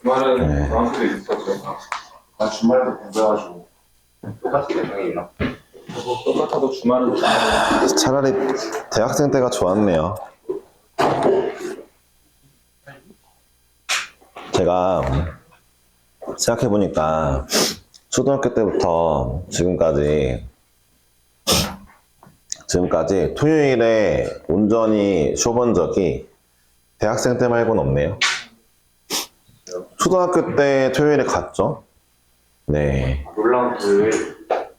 주말에는 방학도 있었죠. 아, 주말에도 공부해가지고. 똑같은 내용이에요. 똑같아도 주말은 차라리 대학생 때가 좋았네요. 제가 생각해보니까 초등학교 때부터 지금까지 토요일에 온전히 쉬어본 적이 대학생 때 말고는 없네요. 초등학교 때 토요일에 갔죠. 네. 놀라운 토요일.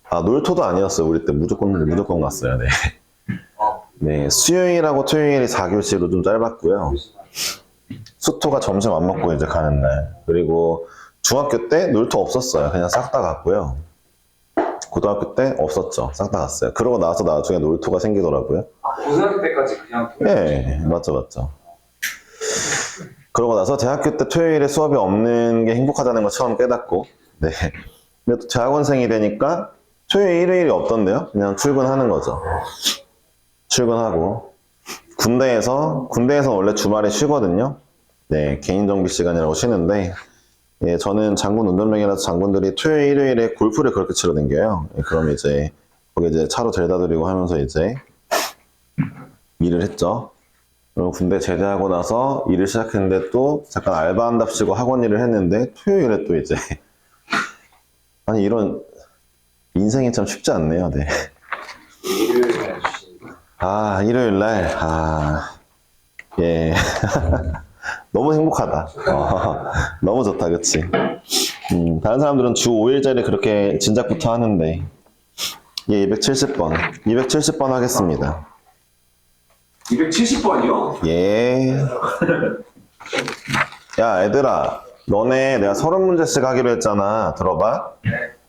아, 놀토도 아니었어요. 우리 때 무조건 갔어요. 네. 네. 수요일하고 토요일이 4교시로 좀 짧았고요. 수토가 점심 안 먹고 이제 가는 날. 그리고 중학교 때 놀토 없었어요. 그냥 싹 다 갔고요. 고등학교 때 없었죠. 싹 다 갔어요. 그러고 나서 나중에 놀토가 생기더라고요. 고등학교 때까지 그냥 토요일. 네, 맞죠. 그러고 나서 대학교 때 토요일에 수업이 없는 게 행복하다는 걸 처음 깨닫고, 네. 근데 또 대학원생이 되니까 토요일, 일요일이 없던데요? 그냥 출근하는 거죠. 출근하고. 군대에서 원래 주말에 쉬거든요. 네, 개인정비 시간이라고 쉬는데, 예, 저는 장군 운전병이라서 장군들이 토요일, 일요일에 골프를 그렇게 치러 댕겨요. 예, 그럼 이제, 거기 이제 차로 데려다 드리고 하면서 이제 일을 했죠. 그리고 군대 제대하고 나서 일을 시작했는데 또 잠깐 알바한답시고 학원 일을 했는데 토요일에 또 이제, 아니, 이런 인생이 참 쉽지 않네요. 네. 일요일에 주시니까. 아, 일요일 날, 예. 너무 행복하다. 너무 좋다, 그치? 다른 사람들은 주 5일짜리 그렇게 진작부터 하는데, 예, 270번 하겠습니다. 270번이요? 예. 야, 얘들아, 너네 내가 30문제씩 하기로 했잖아. 들어봐.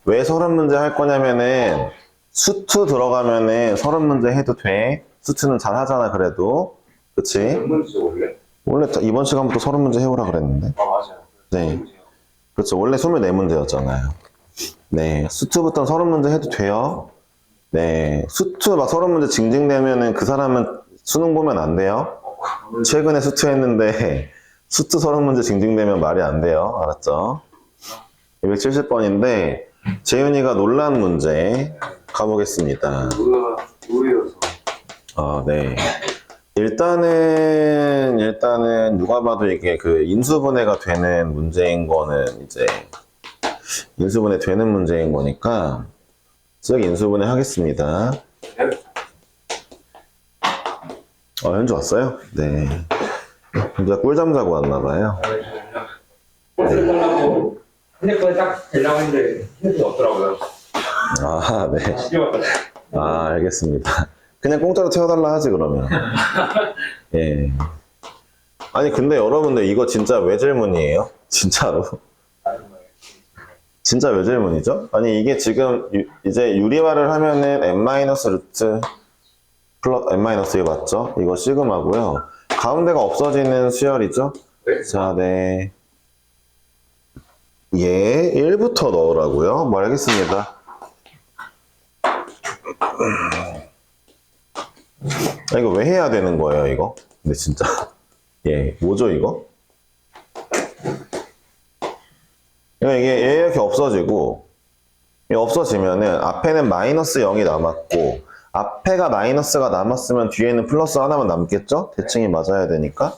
왜 30문제 할 거냐면은, 수투 들어가면은 30문제 해도 돼. 수투는 잘 하잖아, 그래도. 그치? 몇 문제죠, 원래? 원래 이번 시간부터 30문제 해오라 그랬는데. 아, 맞아요. 네. 그렇죠. 원래 24문제였잖아요. 네. 수투부터는 30문제 해도 돼요. 네. 수투 막 30문제 징징대면은 그 사람은 수능 보면 안 돼요. 최근에 수투 했는데, 수투 30문제 징징대면 말이 안 돼요. 알았죠? 270번인데, 재윤이가 논란 문제 가보겠습니다. 의외여서. 네. 일단은 누가 봐도 이게 그 인수분해가 되는 문제인 거는 이제 인수분해 되는 문제인 거니까 쓱 인수분해 하겠습니다. 현주 왔어요? 네. 현주가 꿀잠 자고 왔나봐요. 버스를 타려고 핸드폰에 딱 되려고 했는데 핸드폰이 없더라고요. 아, 네. 집에 왔다. 알겠습니다. 그냥 공짜로 태워달라 하지, 그러면. 예. 아니, 근데 여러분들 이거 진짜 왜 질문이에요? 진짜로. 진짜 왜 질문이죠? 아니, 이게 지금 이제 유리화를 하면은 n-루트 플러스 n- 이거 맞죠? 이거 시그마고요. 가운데가 없어지는 수열이죠? 네? 자, 네. 예, 1부터 넣으라고요? 뭐 알겠습니다. 이거 왜 해야 되는 거예요, 이거? 근데 진짜. 예, 뭐죠, 이거? 이게 이렇게 없어지고, 이게 없어지면은 앞에는 마이너스 0이 남았고, 앞에가 마이너스가 남았으면 뒤에는 플러스 하나만 남겠죠? 대칭이 맞아야 되니까.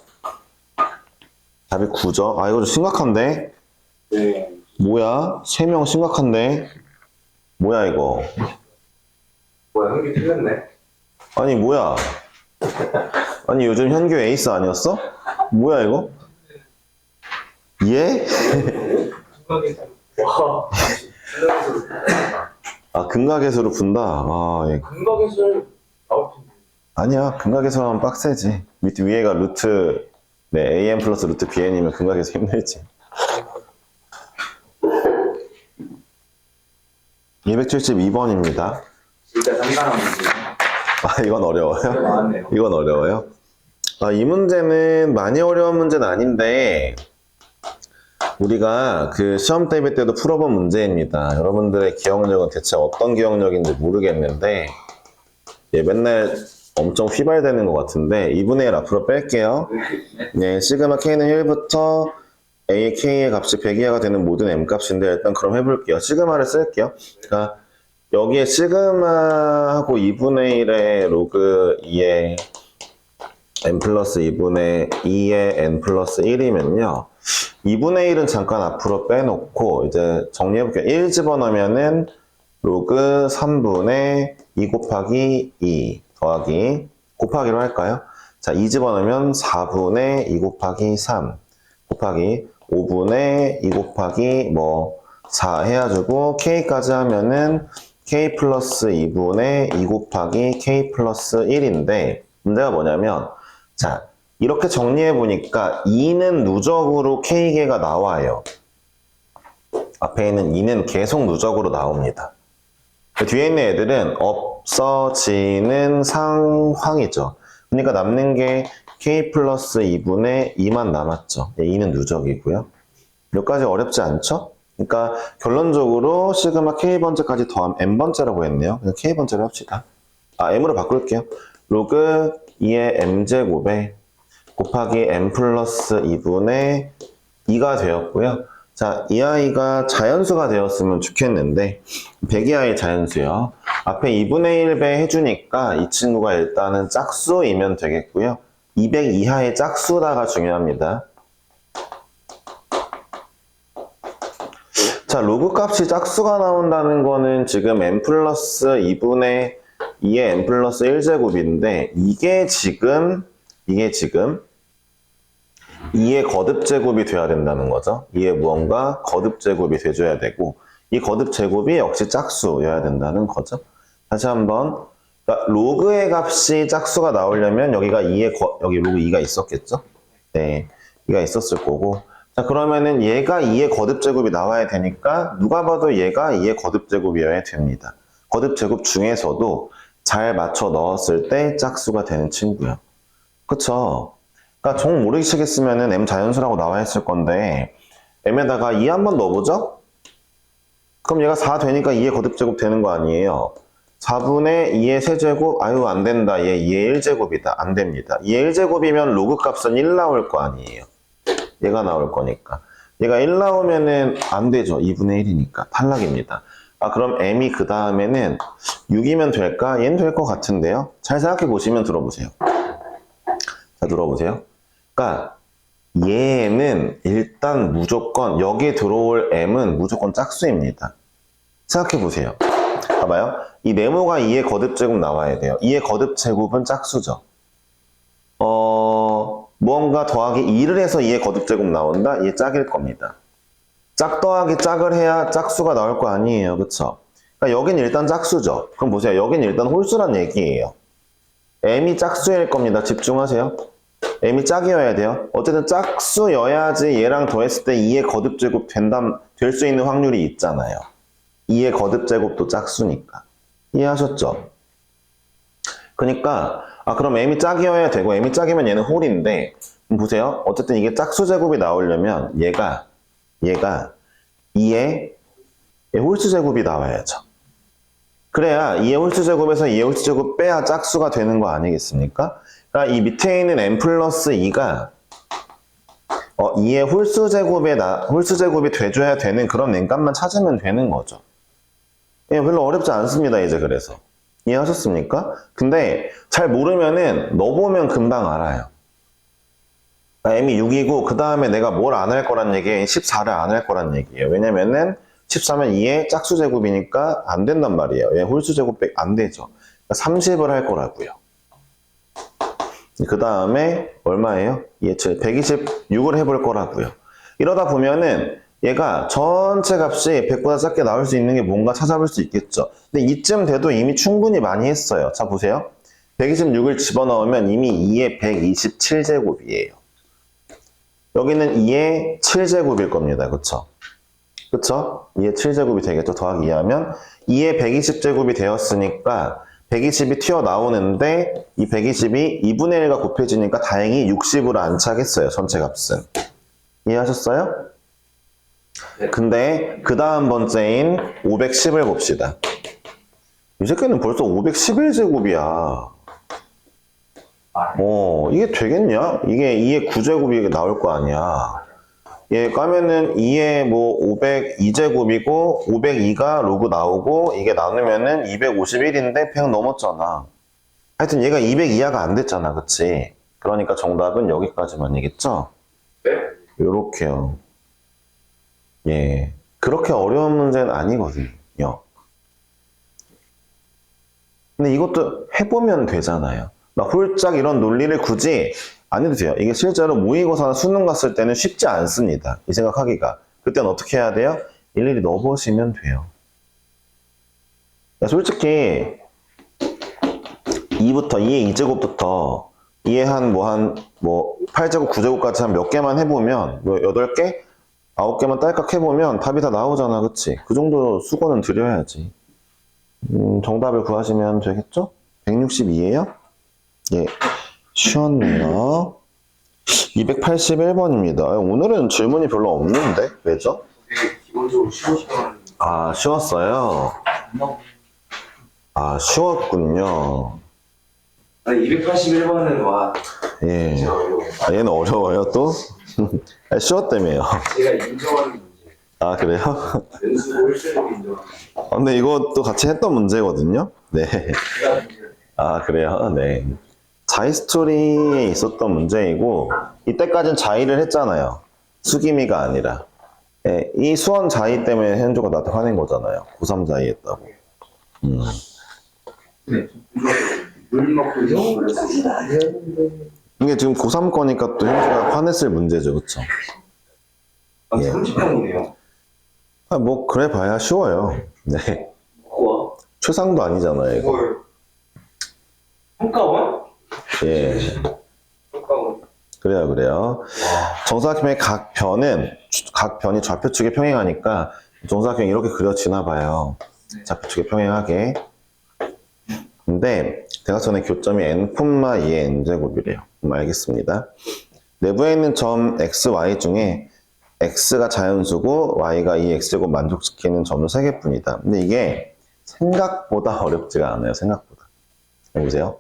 답이 9죠? 아, 이거 좀 심각한데? 네. 뭐야? 3명 심각한데? 뭐야, 이거? 뭐야, 한개 틀렸네. 아니, 뭐야? 아니, 요즘 현규 에이스 아니었어? 뭐야, 이거? 예? 와. 아, 근각에서로 분다? 아, 예. 근각에서 아웃. 아니야, 근각에서 하면 빡세지. 위에가 루트, 네, am 플러스 루트 bn이면 근각에서 힘들지. 272번입니다. 진짜 상당한 문제. 아, 이건 어려워요? 많네요. 이건 어려워요? 아, 이 문제는 많이 어려운 문제는 아닌데, 우리가 그 시험 대비 때도 풀어본 문제입니다. 여러분들의 기억력은 대체 어떤 기억력인지 모르겠는데, 예, 맨날 엄청 휘발되는 것 같은데, 2분의 1 앞으로 뺄게요. 네, 시그마 K는 1부터 A의 K의 값이 100 이하가 되는 모든 M 값인데 일단 그럼 해볼게요. 시그마를 쓸게요. 그러니까 여기에 시그마하고 2분의 1의 로그 2의 n 플러스 2분의 2의 n 플러스 1이면요. 2분의 1은 잠깐 앞으로 빼놓고 이제 정리해볼게요. 1 집어넣으면은 로그 3분의 2 곱하기 2 더하기 곱하기로 할까요? 자, 2 집어넣으면 4분의 2 곱하기 3 곱하기 5분의 2 곱하기 4 해가지고 K까지 하면은 K 플러스 2분의 2 곱하기 K 플러스 1인데 문제가 뭐냐면 자, 이렇게 정리해보니까 2는 누적으로 K개가 나와요. 앞에 있는 2는 계속 누적으로 나옵니다. 뒤에 있는 애들은 없어지는 상황이죠. 그러니까 남는 게 K 플러스 2분의 2만 남았죠. 2는 누적이고요. 여기까지 어렵지 않죠? 그러니까 결론적으로 시그마 K번째까지 더하면 N번째라고 했네요. 그냥 K번째로 합시다. M으로 바꿀게요. 로그 2의 M제곱에 곱하기 M 플러스 2분의 2가 되었고요. 자, 이 아이가 자연수가 되었으면 좋겠는데 100 이하의 자연수요. 앞에 2분의 1배 해주니까 이 친구가 일단은 짝수이면 되겠고요. 200 이하의 짝수다가 중요합니다. 자, 로그 값이 짝수가 나온다는 거는 지금 n 플러스 2분의 2의 n 플러스 1제곱인데 이게 지금 2의 거듭제곱이 돼야 된다는 거죠. 2의 무언가 거듭제곱이 돼줘야 되고 이 거듭제곱이 역시 짝수여야 된다는 거죠. 다시 한번 그러니까 로그의 값이 짝수가 나오려면 여기가 여기 로그 2가 있었겠죠? 네, 2가 있었을 거고 자 그러면은 얘가 2의 거듭제곱이 나와야 되니까 누가 봐도 얘가 2의 거듭제곱이어야 됩니다. 거듭제곱 중에서도 잘 맞춰 넣었을 때 짝수가 되는 친구요. 그쵸? 그러니까 정 모르시겠으면은 M 자연수라고 나와 있을 건데 M에다가 2 한번 넣어보죠? 그럼 얘가 4 되니까 2의 거듭제곱 되는 거 아니에요? 4분의 2의 세제곱? 아유 안 된다. 얘 2의 1제곱이다. 안 됩니다. 2의 1제곱이면 로그 값은 1 나올 거 아니에요? 얘가 나올 거니까. 얘가 1 나오면은 안 되죠. 2분의 1이니까. 탈락입니다. 그럼 M이 그 다음에는 6이면 될까? 얘는 될 것 같은데요? 잘 생각해 보시면 들어보세요. 자, 들어보세요. 그러니까 얘는 일단 무조건 여기에 들어올 M은 무조건 짝수입니다. 생각해 보세요. 봐봐요. 이 네모가 2의 거듭제곱 나와야 돼요. 2의 거듭제곱은 짝수죠. 무언가 더하기 2를 해서 2의 거듭제곱 나온다? 얘 짝일 겁니다. 짝 더하기 짝을 해야 짝수가 나올 거 아니에요. 그쵸? 그러니까 여긴 일단 짝수죠. 그럼 보세요. 여긴 일단 홀수란 얘기예요. M이 짝수일 겁니다. 집중하세요. M이 짝이어야 돼요. 어쨌든 짝수여야지 얘랑 더했을 때 2의 거듭제곱 될 수 있는 확률이 있잖아요. 2의 거듭제곱도 짝수니까. 이해하셨죠? 그러니까 그럼 M이 짝이어야 되고 M이 짝이면 얘는 홀인데 보세요. 어쨌든 이게 짝수제곱이 나오려면 얘가 2의 홀수제곱이 나와야죠. 그래야 2의 홀수제곱에서 2의 홀수제곱 빼야 짝수가 되는 거 아니겠습니까? 그러니까 이 밑에 있는 n 플러스 2가 2의 홀수제곱이 돼줘야 되는 그런 n값만 찾으면 되는 거죠. 예, 별로 어렵지 않습니다. 이제 그래서. 이해하셨습니까? 근데 잘 모르면은 넣어보면 금방 알아요. M이 6이고 그 다음에 내가 뭘 안 할 거란 얘기예요. 14를 안 할 거란 얘기예요. 왜냐면은 14면 2의 짝수제곱이니까 안 된단 말이에요. 얘 홀수제곱 안 되죠. 30을 할 거라고요. 그 다음에 얼마예요? 126을 해볼 거라고요. 이러다 보면은 얘가 전체 값이 100보다 작게 나올 수 있는 게 뭔가 찾아볼 수 있겠죠. 근데 이쯤 돼도 이미 충분히 많이 했어요. 자 보세요. 126을 집어넣으면 이미 2의 127제곱이에요. 여기는 2의 7제곱일 겁니다. 그쵸? 그쵸? 2의 7제곱이 되겠죠. 더하기 2하면 2의 120제곱이 되었으니까 120이 튀어나오는데 이 120이 2분의 1과 곱해지니까 다행히 60으로 안착했어요. 전체 값은. 이해하셨어요? 네. 근데 그 다음 번째인 510을 봅시다. 이 새끼는 벌써 511제곱이야. 이게 되겠냐? 이게 2의 9제곱이 나올 거 아니야. 얘 까면은 2에 뭐 502제곱이고 502가 로그 나오고 이게 나누면은 251인데 100 넘었잖아. 하여튼 얘가 200 이하가 안 됐잖아. 그치? 그러니까 정답은 여기까지만이겠죠? 네? 요렇게요. 예. 그렇게 어려운 문제는 아니거든요. 근데 이것도 해보면 되잖아요. 막 홀짝 이런 논리를 굳이 안 해도 돼요. 이게 실제로 모의고사나 수능 갔을 때는 쉽지 않습니다. 이 생각하기가. 그때는 어떻게 해야 돼요? 일일이 넣어보시면 돼요. 솔직히 2의 2제곱부터 2의 8제곱, 9제곱까지 한 몇 개만 해보면, 뭐 8개? 9개만 딸깍 해보면 답이 다 나오잖아. 그치? 그 정도 수고는 드려야지. 정답을 구하시면 되겠죠? 162예요? 예. 쉬웠네요. 281번입니다. 오늘은 질문이 별로 없는데? 왜죠? 되게 기본적으로 쉬우시면 아, 쉬웠어요? 아, 쉬웠군요. 281번은 와 예. 진짜 어려워. 아, 얘는 어려워요, 또? 아, 쉬웠다며요. 제가 인정하는 문제. 아, 그래요? 연수 1세대로 인정하는 근데 이것도 같이 했던 문제거든요? 네. 제가 문제. 아, 그래요? 네. 자이스토리에 있었던 문제이고, 이때까지는 자이를 했잖아요. 수기미가 아니라. 예, 이 수원 자이 때문에 현주가 나한테 화낸 거잖아요. 고3 자이 했다고. 네. 물 먹고 이런 걸 했는데. 이게 지금 고3 거니까 또 현주가 화냈을 문제죠. 그쵸? 아, 예. 30평이네요. 아, 뭐, 그래 봐야 쉬워요. 네. 우와. 최상도 아니잖아요, 이거. 뭘. 평가원? 예. 평가원. 그래요. 정사각형의 각 변이 좌표축에 평행하니까 정사각형이 이렇게 그려지나 봐요. 좌표축에 평행하게. 근데 대각선의 교점이 n,2의 n제곱이래요. 알겠습니다. 내부에 있는 점 x, y 중에 x가 자연수고 y가 이 x제곱 만족시키는 점은 3개뿐이다. 근데 이게 생각보다 어렵지가 않아요. 생각보다. 해보세요.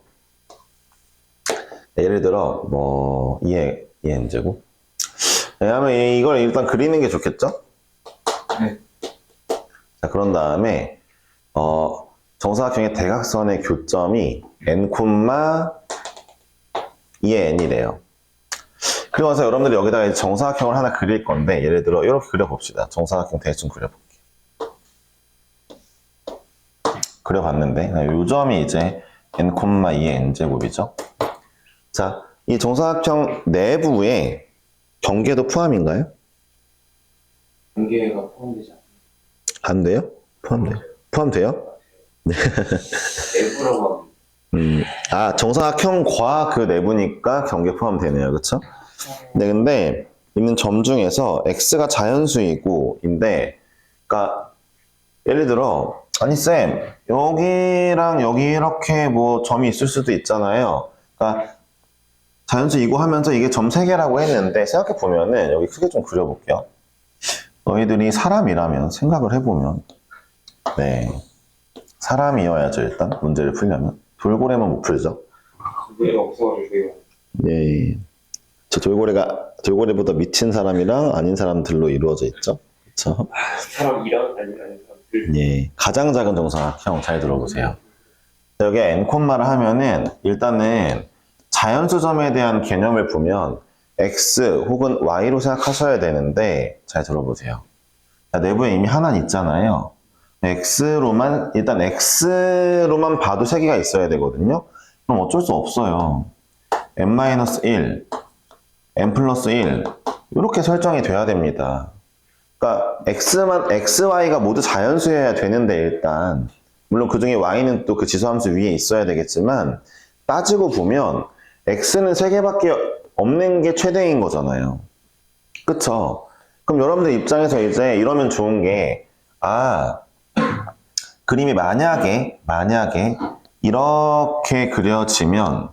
예를 들어 뭐 2의 n제곱. 왜냐하면 이걸 일단 그리는 게 좋겠죠? 네. 자, 그런 다음에 정사각형의 대각선의 교점이 n, 2의 n이래요. 그리고 나서 여러분들이 여기다가 이제 정사각형을 하나 그릴 건데, 예를 들어 이렇게 그려봅시다. 정사각형 대충 그려볼게요. 그려봤는데 요 점이 이제 n, 2의 n제곱이죠. 자, 이 정사각형 내부에 경계도 포함인가요? 경계가 포함되지 않아요. 안 돼요? 포함돼요? 포함돼요? 내부라고 하면. 정사각형과 그 내부니까 경계 포함되네요. 그쵸? 네, 근데 있는 점 중에서 x가 자연수이고 인데, 그러니까 예를 들어 아니 쌤 여기랑 여기 이렇게 뭐 점이 있을 수도 있잖아요. 그러니까 자연수이고 하면서 이게 점 3개라고 했는데 생각해 보면은 여기 크게 좀 그려볼게요. 너희들이 사람이라면 생각을 해보면 네 사람이어야죠. 일단 문제를 풀려면 돌고래만 못 풀죠. 왜 없어가지고. 네. 저 돌고래보다 미친 사람이랑 아닌 사람들로 이루어져 있죠. 그렇죠? 사람이랑 아닌 사람들. 예. 가장 작은 정사각형 잘 들어보세요. 여기 n 콤마를 하면은 일단은 자연수점에 대한 개념을 보면 x 혹은 y로 생각하셔야 되는데 잘 들어보세요. 자, 내부에 이미 하나 있잖아요. 일단 x로만 봐도 3개가 있어야 되거든요. 그럼 어쩔 수 없어요. n-1, n 플러스 1 이렇게 설정이 돼야 됩니다. 그러니까 x, y가 모두 자연수여야 되는데 일단 물론 그 중에 y는 또 그 지수함수 위에 있어야 되겠지만 따지고 보면 x는 3개밖에 없는 게 최대인 거잖아요. 그쵸? 그럼 여러분들 입장에서 이제 이러면 좋은 게 그림이 만약에 이렇게 그려지면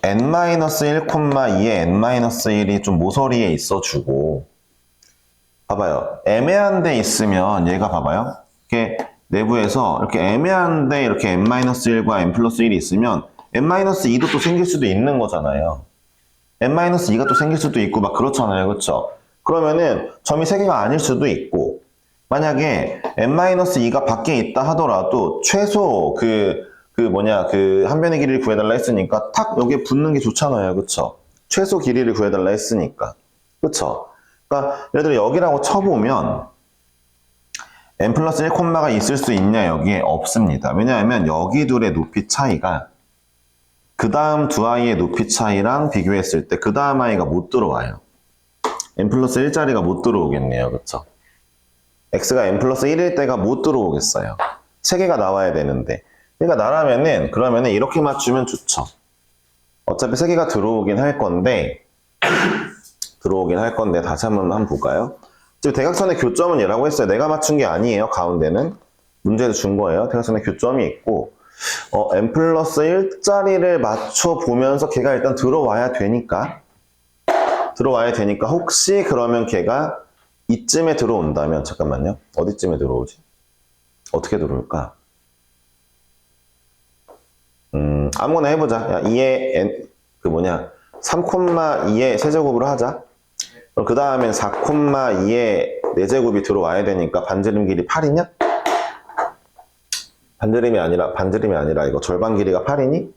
n-1, 2의 n-1이 좀 모서리에 있어주고 봐봐요. 애매한 데 있으면 얘가 봐봐요. 이렇게 내부에서 이렇게 애매한 데 이렇게 n-1과 n 플러스 1이 있으면 n-2도 또 생길 수도 있는 거잖아요. n-2가 또 생길 수도 있고 막 그렇잖아요. 그렇죠? 그러면은 점이 3개가 아닐 수도 있고 만약에 n-2가 밖에 있다 하더라도 최소 그 한 변의 길이를 구해달라 했으니까 탁 여기에 붙는 게 좋잖아요. 그쵸? 최소 길이를 구해달라 했으니까. 그쵸? 그러니까 예를 들어 여기라고 쳐보면 n 플러스 1콤마가 있을 수 있냐 여기에 없습니다. 왜냐하면 여기 둘의 높이 차이가 그 다음 두 아이의 높이 차이랑 비교했을 때 그 다음 아이가 못 들어와요. n 플러스 1짜리가 못 들어오겠네요. 그쵸? x가 n 플러스 1일 때가 못 들어오겠어요. 3개가 나와야 되는데 그러니까 나라면은 그러면은 이렇게 맞추면 좋죠. 어차피 3개가 들어오긴 할 건데 다시 한번 볼까요? 지금 대각선의 교점은 얘라고 했어요. 내가 맞춘 게 아니에요. 가운데는 문제에서 준 거예요. 대각선의 교점이 있고 n 플러스 1짜리를 맞춰보면서 걔가 일단 들어와야 되니까 혹시 그러면 걔가 이쯤에 들어온다면 잠깐만요. 어디쯤에 들어오지? 어떻게 들어올까? 아무거나 해보자. 야, 2의 3,2의 세제곱으로 하자. 그 다음엔 4,2의 4제곱이 들어와야 되니까 반지름 길이 8이냐? 반지름이 아니라 이거 절반 길이가 8이니?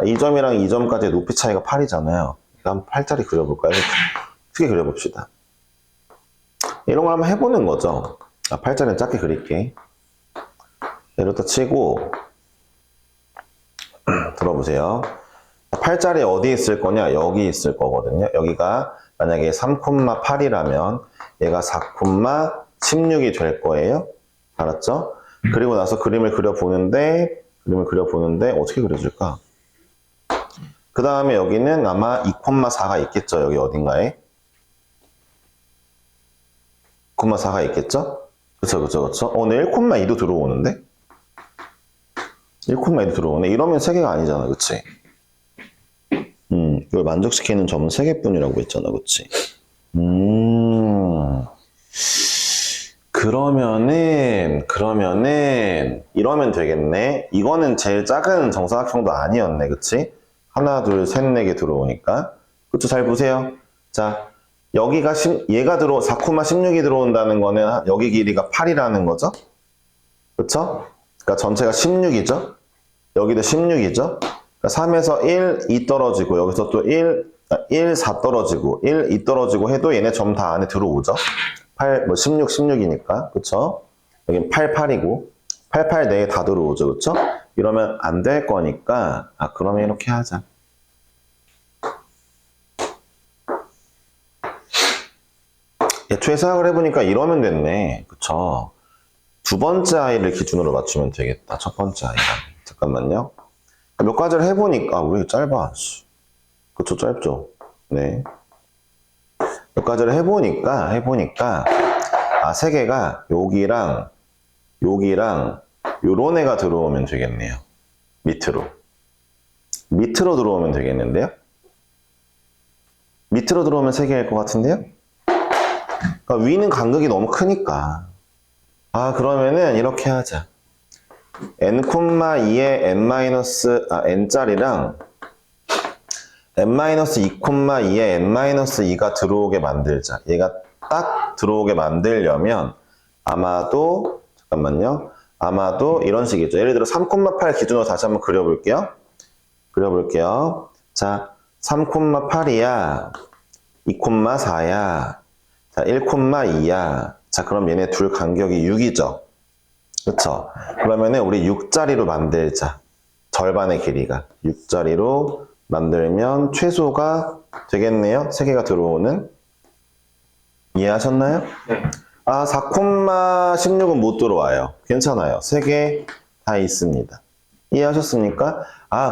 이 점이랑 이 점까지의 높이 차이가 8이잖아요. 한번 8짜리 그려볼까요? 크게 그려봅시다. 이런 걸 한번 해보는 거죠. 8짜리는 작게 그릴게. 이렇다 치고 들어보세요. 8짜리 어디 있을 거냐? 여기 있을 거거든요. 여기가 만약에 3,8이라면 얘가 4,16이 될 거예요. 알았죠? 그리고 나서 그림을 그려보는데 어떻게 그려줄까? 그 다음에 여기는 아마 2,4가 있겠죠. 여기 어딘가에. 2,4가 있겠죠? 그쵸. 근데 1,2도 들어오는데? 1,2도 들어오네. 이러면 3개가 아니잖아. 그치? 이걸 만족시키는 점은 3개뿐이라고 했잖아. 그치? 그러면은 이러면 되겠네. 이거는 제일 작은 정사각형도 아니었네. 그치? 하나, 둘, 셋, 4개 들어오니까. 그쵸? 잘 보세요. 자, 여기가 얘가 4,16이 들어온다는 거는 여기 길이가 8이라는 거죠? 그쵸? 그러니까 전체가 16이죠? 여기도 16이죠? 그러니까 3에서 1, 2 떨어지고 여기서 또 1, 4 떨어지고 1, 2 떨어지고 해도 얘네 점 다 안에 들어오죠? 8, 16, 16이니까. 그쵸? 여긴 8, 8이고 8, 8 내에 다 들어오죠. 그쵸? 이러면 안 될 거니까 그러면 이렇게 하자. 애초에 생각을 해보니까 이러면 됐네. 그쵸? 두 번째 아이를 기준으로 맞추면 되겠다. 첫 번째 아이랑. 잠깐만요. 몇 가지를 해보니까, 왜 짧아? 그쵸, 짧죠? 네. 몇 가지를 해보니까, 3개가 여기랑, 요런 애가 들어오면 되겠네요. 밑으로 들어오면 되겠는데요? 밑으로 들어오면 3개일 것 같은데요? 그러니까 위는 간극이 너무 크니까. 그러면은 이렇게 하자. n,2의 n짜리랑 n-2,2의 n-2가 들어오게 만들자. 얘가 딱 들어오게 만들려면 아마도 이런 식이죠. 예를 들어 3,8 기준으로 다시 한번 그려볼게요. 자, 3,8이야. 2,4야. 자, 1,2야. 자, 그럼 얘네 둘 간격이 6이죠. 그쵸? 그러면은 우리 6자리로 만들자. 절반의 길이가. 6자리로 만들면 최소가 되겠네요. 3개가 들어오는. 이해하셨나요? 네. 4,16은 못 들어와요. 괜찮아요. 3개 다 있습니다. 이해하셨습니까?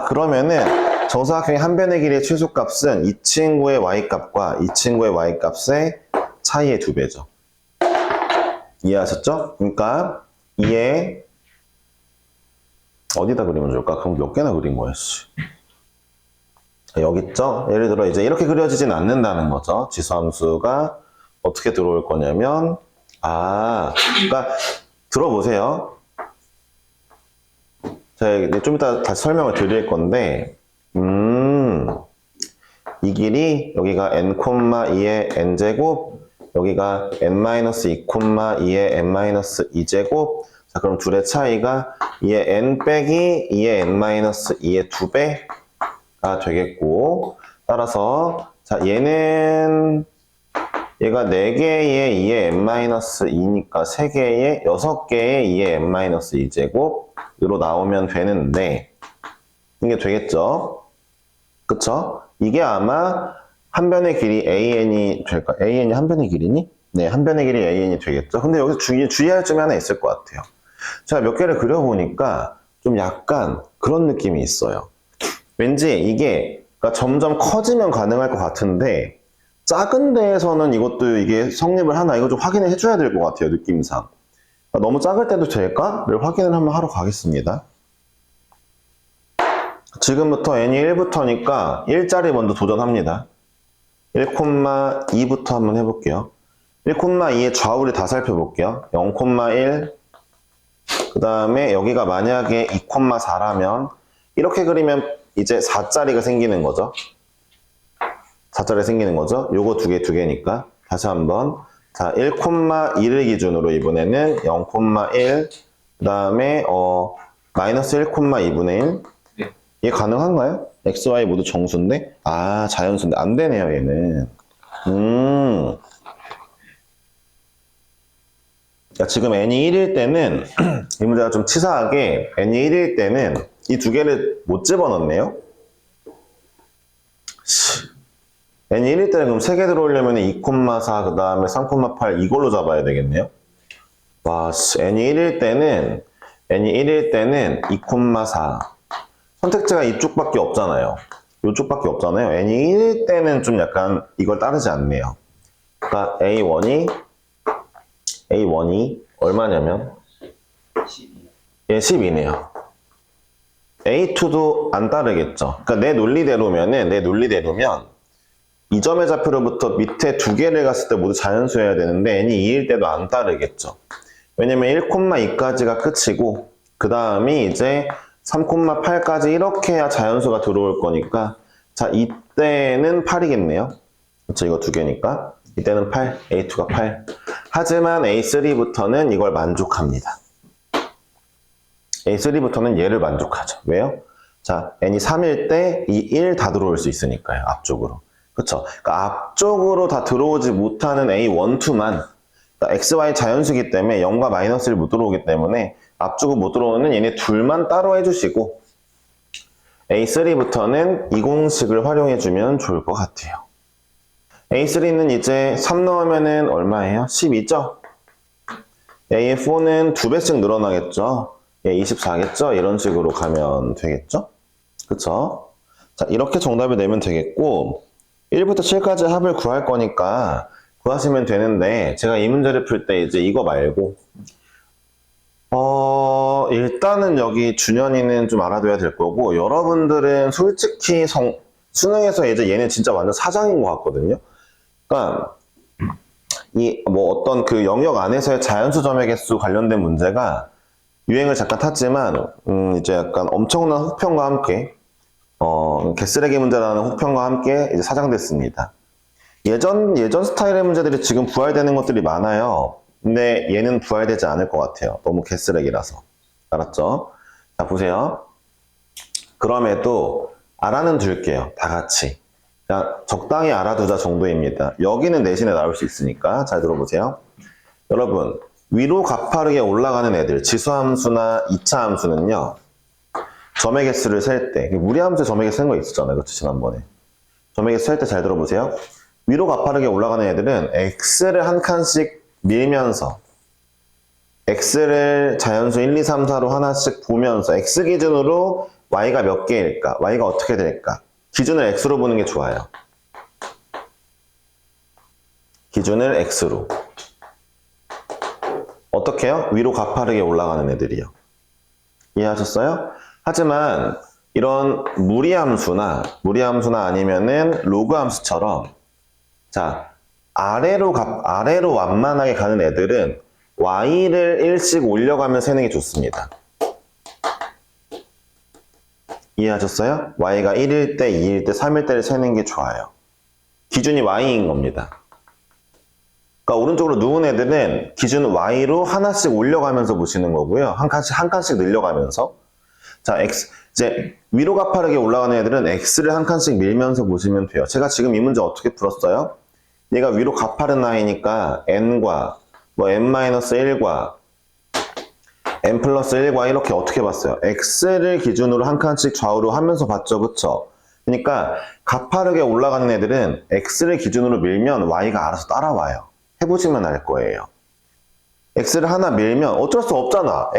그러면은 정사각형의 한 변의 길이의 최소값은 이 친구의 y값과 이 친구의 y값의 차이의 2배죠. 이해하셨죠? 그러니까 2에 어디다 그리면 좋을까? 그럼 몇 개나 그린 거야, 여기 있죠? 예를 들어 이제 이렇게 그려지진 않는다는 거죠. 지수함수가 어떻게 들어올 거냐면 그러니까 들어보세요. 제가 좀 이따 다시 설명을 드릴 건데 이 길이 여기가 n,2의 n제곱, 여기가 n-2,2의 n-2제곱. 자, 그럼 둘의 차이가 2의 n 빼기 2의 n-2의 2배가 되겠고, 따라서 자, 얘가 4개의 2의 n-2니까 3개의 6개의 2의 n-2제곱으로 나오면 되는데, 이게 되겠죠? 그쵸? 이게 아마 한 변의 길이 an이 될까? an이 한 변의 길이니? 네, 한 변의 길이 an이 되겠죠? 근데 여기서 주의할 점이 하나 있을 것 같아요. 제가 몇 개를 그려보니까 좀 약간 그런 느낌이 있어요. 왠지 이게 그러니까 점점 커지면 가능할 것 같은데, 작은 데에서는 이것도 이게 성립을 하나, 이거 좀 확인을 해줘야 될 것 같아요, 느낌상. 그러니까 너무 작을 때도 될까?를 확인을 한번 하러 가겠습니다. 지금부터 n이 1부터니까 1자리 먼저 도전합니다. 1,2부터 한번 해볼게요. 1,2의 좌우를 다 살펴볼게요. 0,1, 그 다음에 여기가 만약에 2,4라면 이렇게 그리면 이제 4자리가 생기는 거죠. 4자리 생기는 거죠. 요거 두 개니까. 다시 한번. 자, 1,1을 기준으로 이번에는 0,1, 그 다음에 마이너스 1,2분의 1. 네. 이게 가능한가요? x, y 모두 정수인데? 아, 자연수인데 안 되네요, 얘는. 지금 n이 1일 때는 이 문제가 좀 치사하게 n이 1일 때는 이 두 개를 못 집어넣네요. n이 1일 때는 그럼 3개 들어오려면 2,4, 그 다음에 3,8 이걸로 잡아야 되겠네요. 와, n이 1일 때는 2,4. 선택지가 이쪽밖에 없잖아요. 이쪽밖에 없잖아요. n이 1일 때는 좀 약간 이걸 따르지 않네요. 그러니까 A1이 얼마냐면 12. 예, 12네요. A2도 안 따르겠죠. 그러니까 내 논리대로면 이 점의 좌표로부터 밑에 두 개를 갔을 때 모두 자연수여야 되는데 n이 2일 때도 안 따르겠죠. 왜냐면 1,2까지가 끝이고 그 다음이 이제 3,8까지 이렇게 해야 자연수가 들어올 거니까, 자, 이때는 8이겠네요. 그렇죠? 이거 두 개니까 이때는 8, A2가 8. 하지만 A3부터는 이걸 만족합니다. A3부터는 얘를 만족하죠. 왜요? 자, n이 3일 때 이 1 다 들어올 수 있으니까요. 앞쪽으로. 그쵸? 그러니까 앞쪽으로 다 들어오지 못하는 A1, 2만, 그러니까 XY 자연수기 때문에 0과 마이너스 1 못 들어오기 때문에 앞쪽으로 못 들어오는 얘네 둘만 따로 해주시고, A3부터는 이 공식을 활용해주면 좋을 것 같아요. A3는 이제 3 넣으면은 얼마예요? 12죠? A4는 2배씩 늘어나겠죠? 예, 24겠죠? 이런 식으로 가면 되겠죠? 그쵸? 자, 이렇게 정답을 내면 되겠고, 1부터 7까지 합을 구할 거니까 구하시면 되는데, 제가 이 문제를 풀 때 이제 이거 말고, 일단은 여기 준현이는 좀 알아둬야 될 거고, 여러분들은 솔직히 수능에서 이제 얘는 진짜 완전 사장인 것 같거든요? 그러니까, 어떤 그 영역 안에서의 자연수 점의 개수 관련된 문제가 유행을 잠깐 탔지만, 이제 약간 엄청난 혹평과 함께, 개쓰레기 문제라는 혹평과 함께 이제 사장됐습니다. 예전 스타일의 문제들이 지금 부활되는 것들이 많아요. 근데 얘는 부활되지 않을 것 같아요. 너무 개쓰레기라서. 알았죠? 자, 보세요. 그럼에도 알아는 둘게요. 다 같이. 그냥 적당히 알아두자 정도입니다. 여기는 내신에 나올 수 있으니까 잘 들어보세요. 여러분, 위로 가파르게 올라가는 애들, 지수함수나 2차 함수는요, 점의 개수를 셀 때, 무리함수 점의 개수 센 거 있었잖아요. 그렇죠? 지난번에. 점의 개수 셀 때 잘 들어보세요. 위로 가파르게 올라가는 애들은 x를 한 칸씩 밀면서 x를 자연수 1, 2, 3, 4로 하나씩 보면서 x 기준으로 y가 몇 개일까? y가 어떻게 될까? 기준을 x로 보는 게 좋아요. 기준을 x로. 어떻게 해요? 위로 가파르게 올라가는 애들이요. 이해하셨어요? 하지만 이런 무리함수나 아니면은 로그함수처럼, 자, 아래로 완만하게 가는 애들은 y를 1씩 올려가면 세는 게 좋습니다. 이해하셨어요? y가 1일 때, 2일 때, 3일 때를 세는 게 좋아요. 기준이 y인 겁니다. 그러니까 오른쪽으로 누운 애들은 기준 y로 하나씩 올려가면서 보시는 거고요. 한 칸씩 늘려가면서. 자, 이제 위로 가파르게 올라가는 애들은 x를 한 칸씩 밀면서 보시면 돼요. 제가 지금 이 문제 어떻게 풀었어요? 얘가 위로 가파른 아이니까 n과 뭐 n-1과 n+1과 이렇게 어떻게 봤어요? x를 기준으로 한 칸씩 좌우로 하면서 봤죠, 그쵸? 그러니까 가파르게 올라가는 애들은 x를 기준으로 밀면 y가 알아서 따라와요. 해보시면 알 거예요. x를 하나 밀면 어쩔 수 없잖아.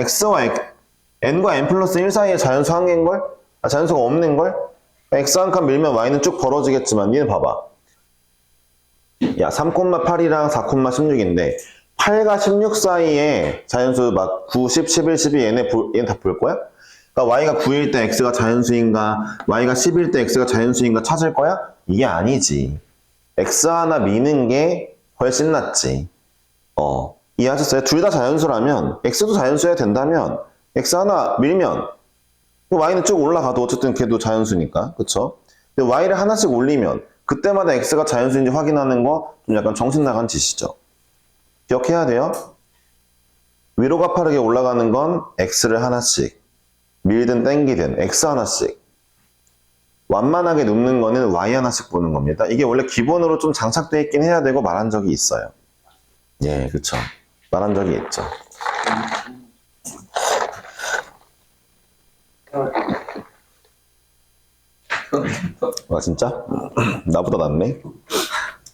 n과 n+1 사이에 자연수 한 개인걸? 자연수가 없는걸? x 한 칸 밀면 y는 쭉 벌어지겠지만 니는 봐봐. 야, 3,8이랑 4,16인데 8과 16 사이에 자연수 막 9, 10, 11, 12 얘네 다 볼 거야? 그러니까 y가 9일 때 x가 자연수인가 y가 10일 때 x가 자연수인가 찾을 거야? 이게 아니지. x 하나 미는 게 훨씬 낫지. 이해하셨어요? 둘 다 자연수라면 x도 자연수여야 된다면 x 하나 밀면 y는 쭉 올라가도 어쨌든 걔도 자연수니까. 그쵸? 근데 y를 하나씩 올리면 그때마다 x가 자연수인지 확인하는 거 좀 약간 정신 나간 짓이죠. 기억해야 돼요. 위로 가파르게 올라가는 건 x를 하나씩, 밀든 땡기든 x 하나씩, 완만하게 눕는 거는 y 하나씩 보는 겁니다. 이게 원래 기본으로 좀 장착되어 있긴 해야 되고 말한 적이 있어요. 예, 그쵸. 말한 적이 있죠. 와, 진짜? 나보다 낫네?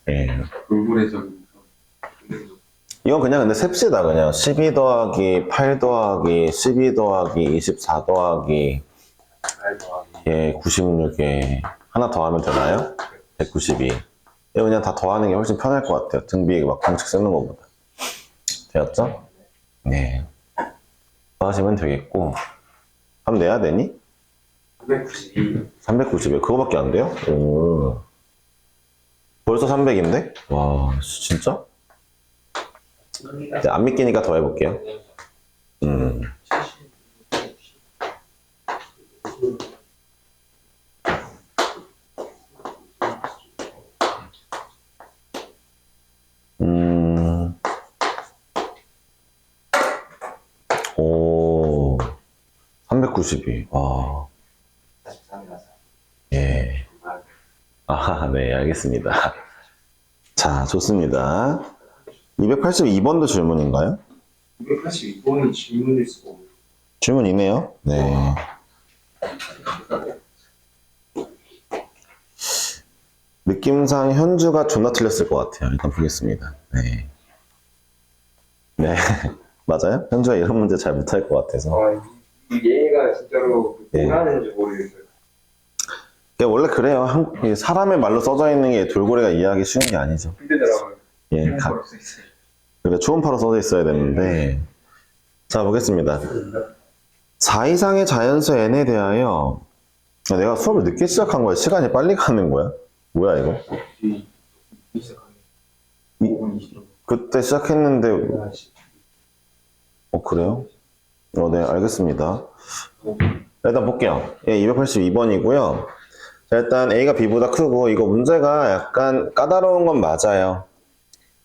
예. 돌고래적인 이건 그냥 근데 셉시다. 그냥 12 더하기 8 더하기 12 더하기 24 더하기 8 더하기 예, 96에 하나 더 하면 되나요? 192. 이거 그냥 다 더하는 게 훨씬 편할 것 같아요. 등비 막 공식 쓰는 것보다. 되었죠? 네. 더하시면 되겠고. 하면 내야 되니? 392 390에 그거밖에 안 돼요? 오. 벌써 300인데? 와, 진짜? 이제 안 믿기니까 더 해볼게요. 음. 오. 392. 와. 43이라서 예. 아, 네, 알겠습니다. 자, 좋습니다. 282번도 질문인가요? 282번은 질문일 수가 없는 질문이네요. 네. 느낌상 현주가 존나 틀렸을 것 같아요. 일단 보겠습니다. 네. 네. 맞아요? 현주가 이런 문제 잘 못할 것 같아서. 이 얘가 진짜로 네. 뭘 하는지 모르겠어요. 이게 원래 그래요. 이게 사람의 말로 써져 있는 게 돌고래가 이해하기 쉬운 게 아니죠. 힘들더라고요. 예. 그래, 초음파로 써져 있어야 되는데. 자, 보겠습니다. 4 이상의 자연수 n에 대하여 내가 수업을 늦게 시작한 거야? 시간이 빨리 가는 거야? 뭐야, 이거? 시작하게 5분 20분 그때 시작했는데, 그래요? 네, 알겠습니다. 일단 볼게요. 예, 282번이고요. 자, 일단 A가 B보다 크고, 이거 문제가 약간 까다로운 건 맞아요.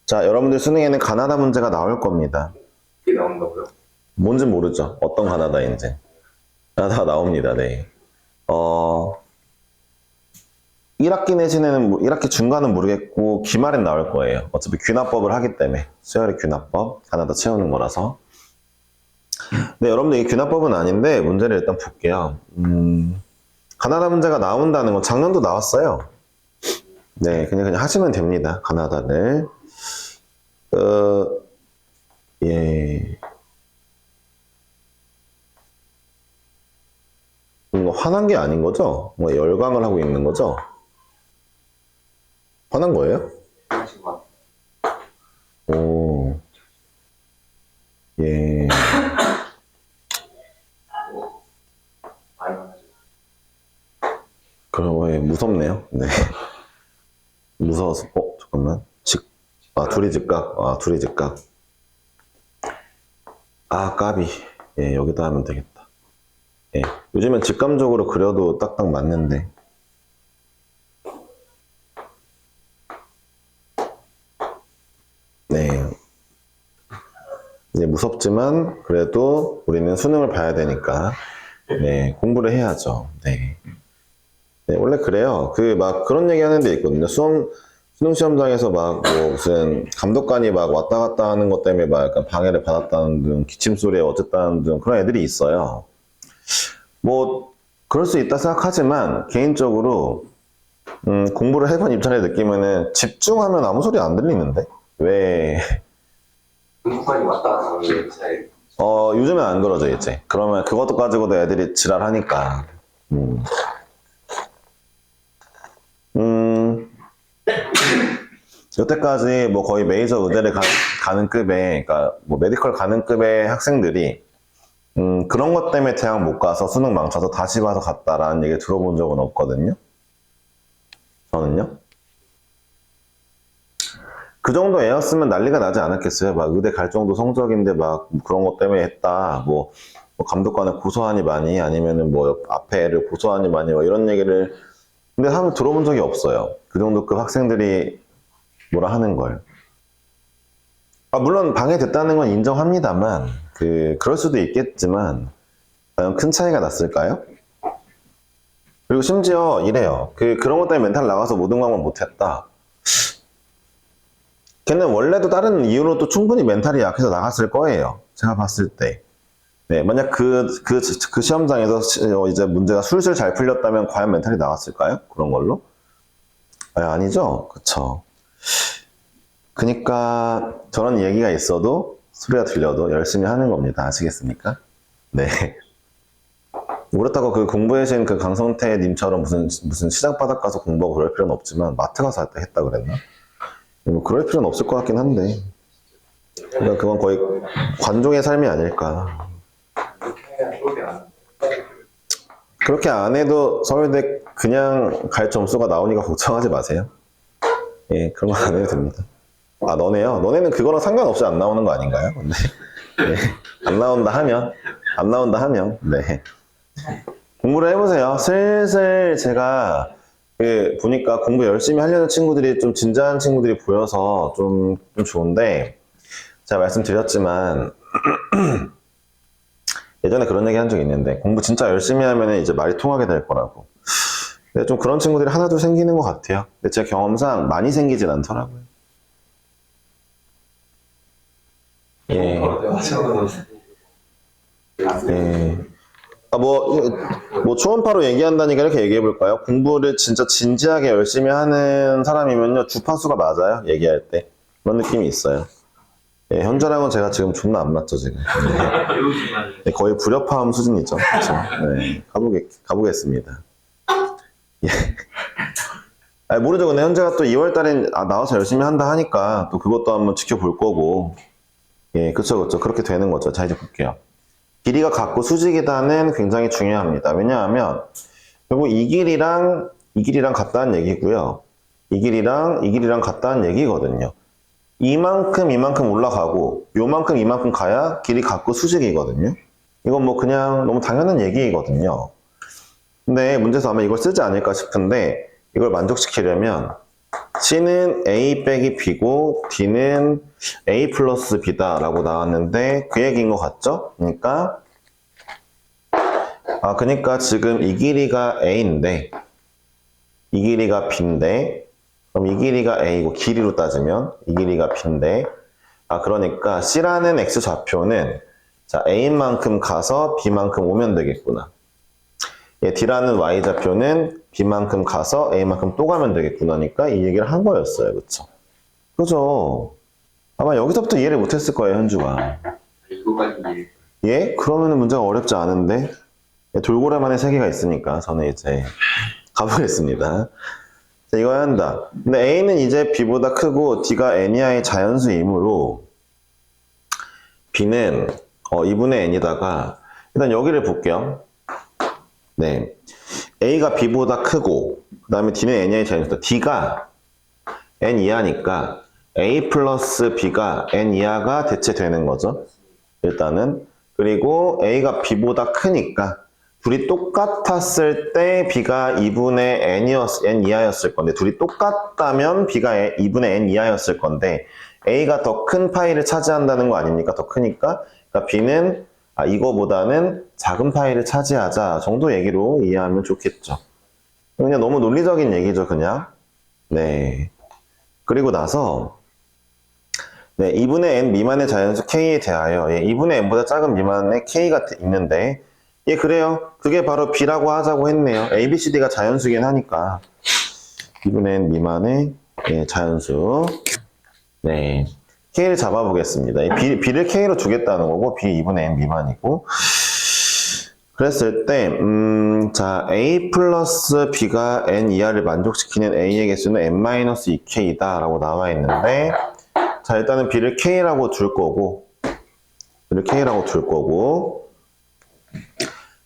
자, 여러분들 수능에는 가나다 문제가 나올 겁니다. 이게 나온다고요? 뭔진 모르죠. 어떤 가나다인지. 가나다가 나옵니다, 네. 1학기 내신에는, 1학기 중간은 모르겠고, 기말엔 나올 거예요. 어차피 귀납법을 하기 때문에. 수열의 귀납법, 가나다 채우는 거라서. 네, 여러분들 이 귀납법은 아닌데, 문제를 일단 볼게요. 가나다 문제가 나온다는 건 작년도 나왔어요. 네, 그냥 하시면 됩니다. 가나다를. 예. 이거 화난 게 아닌 거죠? 뭐 열광을 하고 있는 거죠? 화난 거예요? 하신 것 같아요. 오. 예. 많이 많아져. 그럼, 예, 무섭네요. 네. 무서워서, 잠깐만. 둘이 즉각. 둘이 즉각. 까비. 예, 여기다 하면 되겠다. 예. 요즘엔 직감적으로 그려도 딱딱 맞는데. 네. 이제 무섭지만 그래도 우리는 수능을 봐야 되니까 네, 공부를 해야죠. 네. 네, 원래 그래요. 그 막 그런 얘기 하는 데 있거든요. 수능 시험장에서 막 뭐 무슨 감독관이 막 왔다 갔다 하는 것 때문에 막 약간 방해를 받았다는 등 기침 소리에 어쨌다는 등 그런 애들이 있어요. 뭐 그럴 수 있다 생각하지만 개인적으로 공부를 해본 입장에 느끼면은 집중하면 아무 소리 안 들리는데 왜 공부까지 왔다 갔다 하는 게 잘. 요즘엔 안 그러죠 이제. 그러면 그것도 가지고도 애들이 지랄하니까. 여태까지 뭐 거의 메이저 의대를 가는 급의, 그러니까 뭐 메디컬 가는 급의 학생들이 그런 것 때문에 대학 못 가서 수능 망쳐서 다시 가서 갔다라는 얘기 들어본 적은 없거든요. 저는요. 그 정도 애였으면 난리가 나지 않았겠어요. 막 의대 갈 정도 성적인데 막 그런 것 때문에 했다. 뭐 감독관을 고소하니 많이 아니면은 뭐 앞에 애를 고소하니 많이 뭐 이런 얘기를 근데 한번 들어본 적이 없어요. 그 정도급 학생들이 뭐라 하는 걸. 물론 방해됐다는 건 인정합니다만 그럴 수도 있겠지만 과연 큰 차이가 났을까요? 그리고 심지어 이래요. 그런 것 때문에 멘탈 나가서 모든 과목을 못했다. 걔는 원래도 다른 이유로도 충분히 멘탈이 약해서 나갔을 거예요. 제가 봤을 때. 네, 만약 그 시험장에서 이제 문제가 술술 잘 풀렸다면 과연 멘탈이 나갔을까요? 그런 걸로? 아니죠. 그쵸. 그니까 저런 얘기가 있어도 소리가 들려도 열심히 하는 겁니다. 아시겠습니까? 네. 그렇다고 그 공부해신 그 강성태 님처럼 무슨 시장 바닥 가서 공부하고 그럴 필요는 없지만 마트 가서 했다 그랬나? 뭐 그럴 필요는 없을 것 같긴 한데. 그러니까 그건 거의 관종의 삶이 아닐까. 그렇게 안 해도 서울대 그냥 갈 점수가 나오니까 걱정하지 마세요. 예, 그런 거 안 해도 됩니다. 너네요? 너네는 그거랑 상관없이 안 나오는 거 아닌가요? 근데, 네. 안 나온다 하면, 네. 공부를 해보세요. 슬슬 제가, 보니까 공부 열심히 하려는 친구들이 좀 진지한 친구들이 보여서 좀 좋은데, 제가 말씀드렸지만, 예전에 그런 얘기 한 적이 있는데, 공부 진짜 열심히 하면 이제 말이 통하게 될 거라고. 근데 좀 그런 친구들이 하나둘 생기는 것 같아요. 근데 제 경험상 많이 생기진 않더라고요. 예. 예. 뭐 초음파로 얘기한다니까 이렇게 얘기해 볼까요? 공부를 진짜 진지하게 열심히 하는 사람이면요, 주파수가 맞아요, 얘기할 때. 그런 느낌이 있어요. 예, 현재랑은 제가 지금 존나 안 맞죠, 지금. 네, 거의 불협화음 수준이죠. 그렇죠? 네, 가보겠습니다. 예. 모르죠. 근데 현재가 또 2월 달엔 나와서 열심히 한다 하니까 또 그것도 한번 지켜볼 거고. 예, 그쵸. 그렇게 되는 거죠. 자, 이제 볼게요. 길이가 같고 수직이다는 굉장히 중요합니다. 왜냐하면, 결국 이 길이랑 같다는 얘기고요. 이 길이랑 같다는 얘기거든요. 이만큼 올라가고, 이만큼 가야 길이 같고 수직이거든요. 이건 뭐 그냥 너무 당연한 얘기거든요. 근데 문제에서 아마 이걸 쓰지 않을까 싶은데, 이걸 만족시키려면, C는 A 빼기 B고 D는 A 플러스 B다 라고 나왔는데 그 얘기인 것 같죠? 그러니까 지금 이 길이가 A인데 이 길이가 B인데 그럼 이 길이가 A고 길이로 따지면 이 길이가 B인데 그러니까 C라는 X 좌표는 자 A만큼 가서 B만큼 오면 되겠구나. D라는 Y좌표는 B만큼 가서 A만큼 또 가면 되겠구나 하니까 이 얘기를 한 거였어요. 그죠? 아마 여기서부터 이해를 못했을 거예요, 현주가. 이거까지 이해. 예? 그러면 문제가 어렵지 않은데 돌고래만의 세계가 있으니까 저는 이제 가보겠습니다. 자, 이거 한다. 근데 A는 이제 B보다 크고 D가 N 이하의 자연수이므로 B는 2분의 N이다가 일단 여기를 볼게요. 네, A가 B보다 크고 그 다음에 D는 N 이하의 자연수다. D가 N 이하니까 A 플러스 B가 N 이하가 대체되는 거죠. 일단은. 그리고 A가 B보다 크니까 둘이 똑같았을 때 B가 2분의 N 이하였을 건데 둘이 똑같다면 B가 2분의 N 이하였을 건데 A가 더 큰 파이를 차지한다는 거 아닙니까? 더 크니까. 그러니까 B는 이거보다는 작은 파이를 차지하자 정도 얘기로 이해하면 좋겠죠. 그냥 너무 논리적인 얘기죠, 그냥. 네. 그리고 나서, 네, 2분의 n 미만의 자연수 K에 대하여, 2분의 n보다 작은 미만의 K가 있는데, 그래요. 그게 바로 B라고 하자고 했네요. A, B, C, D가 자연수긴 하니까. 2분의 n 미만의 자연수. 네. K를 잡아보겠습니다. B를 K로 주겠다는 거고, B 2분의 n 미만이고. 그랬을 때, 자, A 플러스 B가 n 이하를 만족시키는 A의 개수는 n-2K다 라고 나와 있는데, 자, 일단은 B를 K라고 둘 거고,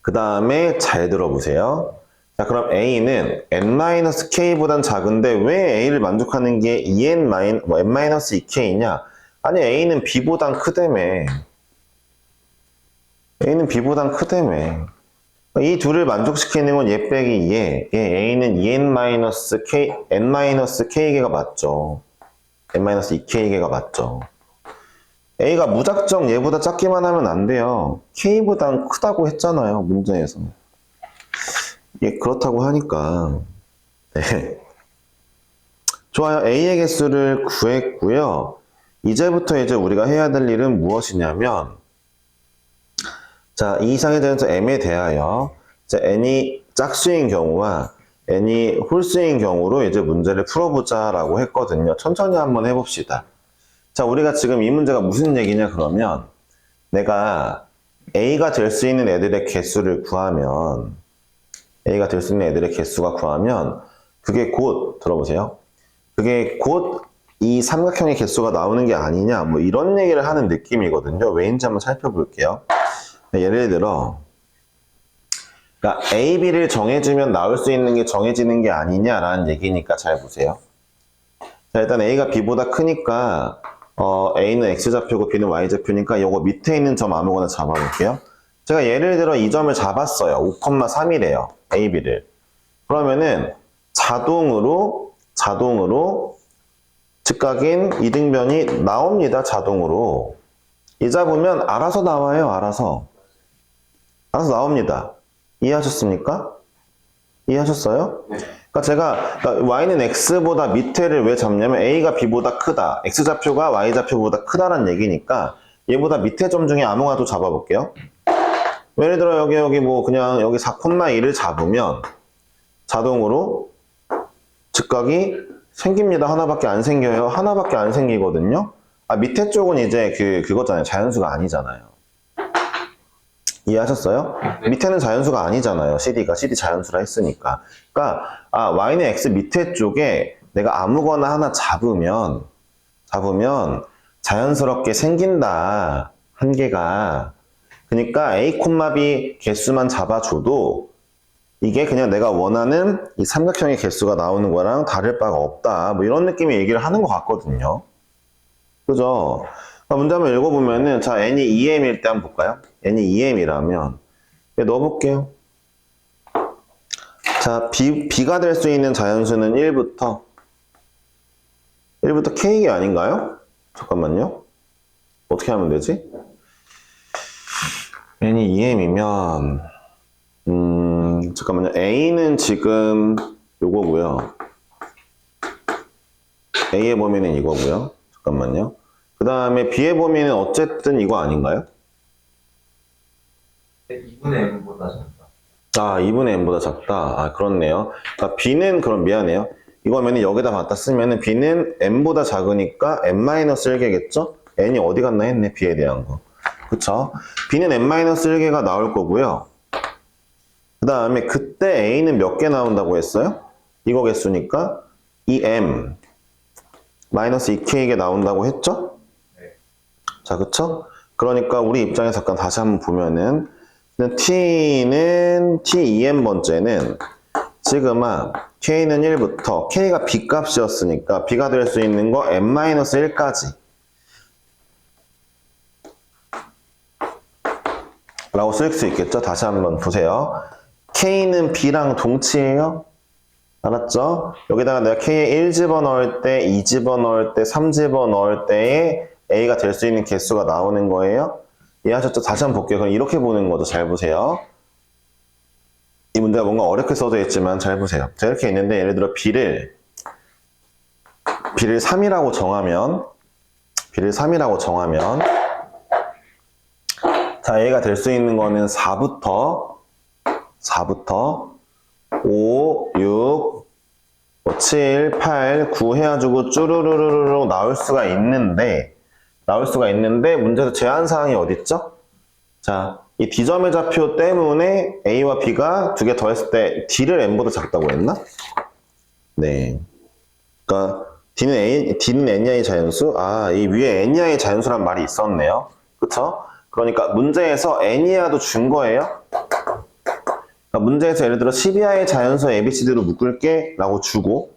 그 다음에 잘 들어보세요. 자, 그럼 A는 n-K보단 작은데 왜 A를 만족하는 게 n-2K냐? 아니, A는 B보단 크다며. A는 B보단 크다며. 이 둘을 만족시키는 건 얘 빼기 얘. A는 n-K개가 맞죠. n-2K개가 맞죠. A가 무작정 얘보다 작기만 하면 안 돼요. K보단 크다고 했잖아요, 문제에서. 그렇다고 하니까. 네. 좋아요. A의 개수를 구했고요. 이제부터 우리가 해야 될 일은 무엇이냐면, 자, 이 이상의 자연수 M에 대하여, n이 짝수인 경우와 n이 홀수인 경우로 문제를 풀어보자라고 했거든요. 천천히 한번 해봅시다. 자, 우리가 지금 이 문제가 무슨 얘기냐, 그러면, 내가 A가 될 수 있는 애들의 개수를 구하면, 그게 곧, 들어보세요. 그게 곧 이 삼각형의 개수가 나오는 게 아니냐, 뭐 이런 얘기를 하는 느낌이거든요. 왜인지 한번 살펴볼게요. 예를 들어, 그러니까 A, B를 정해주면 나올 수 있는 게 정해지는 게 아니냐라는 얘기니까 잘 보세요. 자, 일단 A가 B보다 크니까, A는 X좌표고 B는 Y좌표니까 요거 밑에 있는 점 아무거나 잡아볼게요. 제가 예를 들어 이 점을 잡았어요. 5,3이래요. A, B를. 그러면은 자동으로 즉각인 이등변이 나옵니다. 자동으로. 이 잡으면 알아서 나와요. 알아서 나옵니다. 이해하셨습니까? 이해하셨어요? 그러니까 Y는 X보다 밑에를 왜 잡냐면 A가 B보다 크다. X좌표가 Y좌표보다 크다는 얘기니까 얘보다 밑에 점 중에 아무거나 잡아볼게요. 예를 들어 여기 뭐 그냥 여기 4,1을 잡으면 자동으로 즉각이 생깁니다. 하나밖에 안 생겨요. 하나밖에 안 생기거든요. 밑에 쪽은 그거잖아요. 자연수가 아니잖아요. 이해하셨어요? 밑에는 자연수가 아니잖아요. CD 자연수라 했으니까. 그러니까 Y는 X 밑에 쪽에 내가 아무거나 하나 잡으면 자연스럽게 생긴다. 한 개가. 그러니까 A, B 개수만 잡아줘도 이게 그냥 내가 원하는 이 삼각형의 개수가 나오는 거랑 다를 바가 없다. 뭐 이런 느낌의 얘기를 하는 것 같거든요. 그죠? 문제 한번 읽어보면은, 자, n이 2m일 때 한번 볼까요? n이 2m이라면, 넣어볼게요. 자, B가 될 수 있는 자연수는 1부터 K이 아닌가요? 잠깐만요. 어떻게 하면 되지? n이 2m이면, 잠깐만요. A는 지금 요거고요. A의 범위는 이거고요. 잠깐만요. 그 다음에 B의 범위는 어쨌든 이거 아닌가요? 2분의 n보다 작다. 2분의 n보다 작다. 그렇네요. 그러니까 B는, 그럼 미안해요. 이거면 여기다 갖다 쓰면은 B는 n보다 작으니까 n-1개겠죠? n이 어디 갔나 했네, B에 대한 거. 그쵸? B는 n-1개가 나올 거고요. 그 다음에 그때 A는 몇 개 나온다고 했어요? 이거 개수니까 2m -2K게 나온다고 했죠? 네. 자, 그쵸? 그러니까 우리 입장에서 잠깐 다시 한번 보면은 T는 T2m번째는 시그마 K는 1부터 K가 B 값이었으니까 B가 될 수 있는 거 n-1까지 라고 쓸 수 있겠죠? 다시 한번 보세요. K는 B랑 동치예요? 알았죠? 여기다가 내가 K에 1 집어넣을 때, 2 집어넣을 때, 3 집어넣을 때에 A가 될 수 있는 개수가 나오는 거예요. 이해하셨죠? 다시 한번 볼게요. 그럼 이렇게 보는 거죠. 잘 보세요. 이 문제가 뭔가 어렵게 써져 있지만 잘 보세요. 자, 이렇게 있는데 예를 들어 B를 3이라고 정하면 자, A가 될 수 있는 거는 4부터 5, 6, 7, 8, 9 해가지고 쭈루루루루 나올 수가 있는데 문제에서 제한사항이 어딨죠? 자, 이 D점의 좌표 때문에 A와 B가 두 개 더했을 때 D를 N보다 작다고 했나? 네. 그러니까 D는 N이하의 자연수? 아, 이 위에 N이하의 자연수란 말이 있었네요. 그쵸? 그러니까 문제에서 N이하도 준 거예요. 그러니까 문제에서 예를 들어 12하의 자연수 ABCD로 묶을게 라고 주고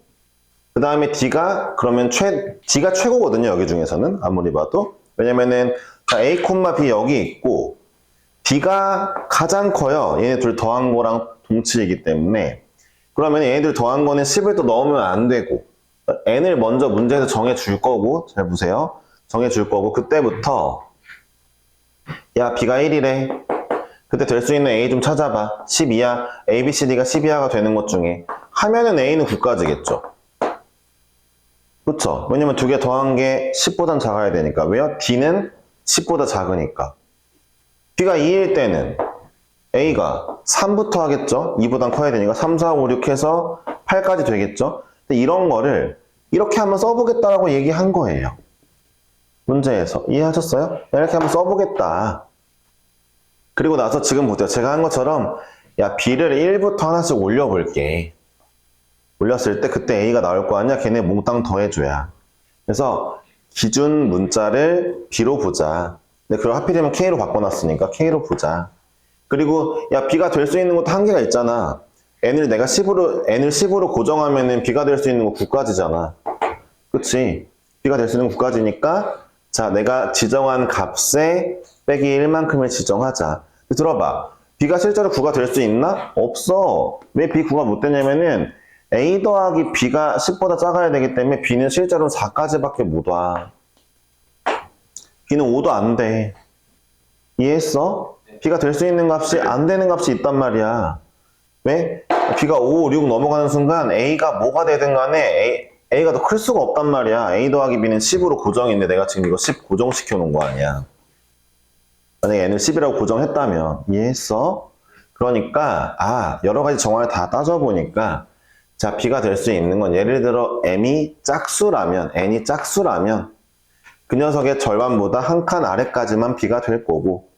그 다음에 D가 그러면 D가 최고거든요. 여기 중에서는 아무리 봐도. 왜냐면은 A, B 여기 있고 B가 가장 커요. 얘네 둘 더한 거랑 동치이기 때문에. 그러면 얘네들 더한 거는 10을 또 넣으면 안 되고 N을 먼저 문제에서 정해줄 거고 잘 보세요. 정해줄 거고 그때부터 야 B가 1이래. 그때 될 수 있는 A 좀 찾아봐. 12야. A, B, C, D가 12하가 되는 것 중에 하면은 A는 9까지겠죠. 그쵸? 왜냐면 두 개 더한 게 10보단 작아야 되니까. 왜요? D는 10보다 작으니까. B가 2일 때는 A가 3부터 하겠죠? 2보단 커야 되니까 3, 4, 5, 6 해서 8까지 되겠죠? 근데 이런 거를 이렇게 한번 써보겠다라고 얘기한 거예요. 문제에서. 이해하셨어요? 이렇게 한번 써보겠다. 그리고 나서 지금 보세요. 제가 한 것처럼 야 B를 1부터 하나씩 올려볼게. 올렸을 때 그때 A가 나올 거 아니야? 걔네 몽땅 더해줘야. 그래서 기준 문자를 B로 보자. 근데 그걸 하필이면 K로 바꿔놨으니까 K로 보자. 그리고 야 B가 될 수 있는 것도 한계가 있잖아. N을 10으로 고정하면은 B가 될 수 있는 거 9까지잖아. 그치? B가 될 수 있는 거 9까지니까 자 내가 지정한 값에 빼기 1만큼을 지정하자. 들어봐. B가 실제로 9가 될 수 있나? 없어. 왜 B 9가 못 되냐면은 A 더하기 B가 10보다 작아야 되기 때문에 B는 실제로 4까지밖에 못 와. B는 5도 안 돼. 이해했어? B가 될 수 있는 값이 안 되는 값이 있단 말이야. 왜? B가 5, 6 넘어가는 순간 A가 뭐가 되든 간에 A가 더 클 수가 없단 말이야. A 더하기 B는 10으로 고정인데 내가 지금 이거 10 고정시켜 놓은 거 아니야. 만약에 N을 10이라고 고정했다면 이해했어? 그러니까 여러 가지 정화를 다 따져보니까 자 B가 될 수 있는 건 예를 들어 N이 짝수라면 그 녀석의 절반보다 한 칸 아래까지만 B가 될 거고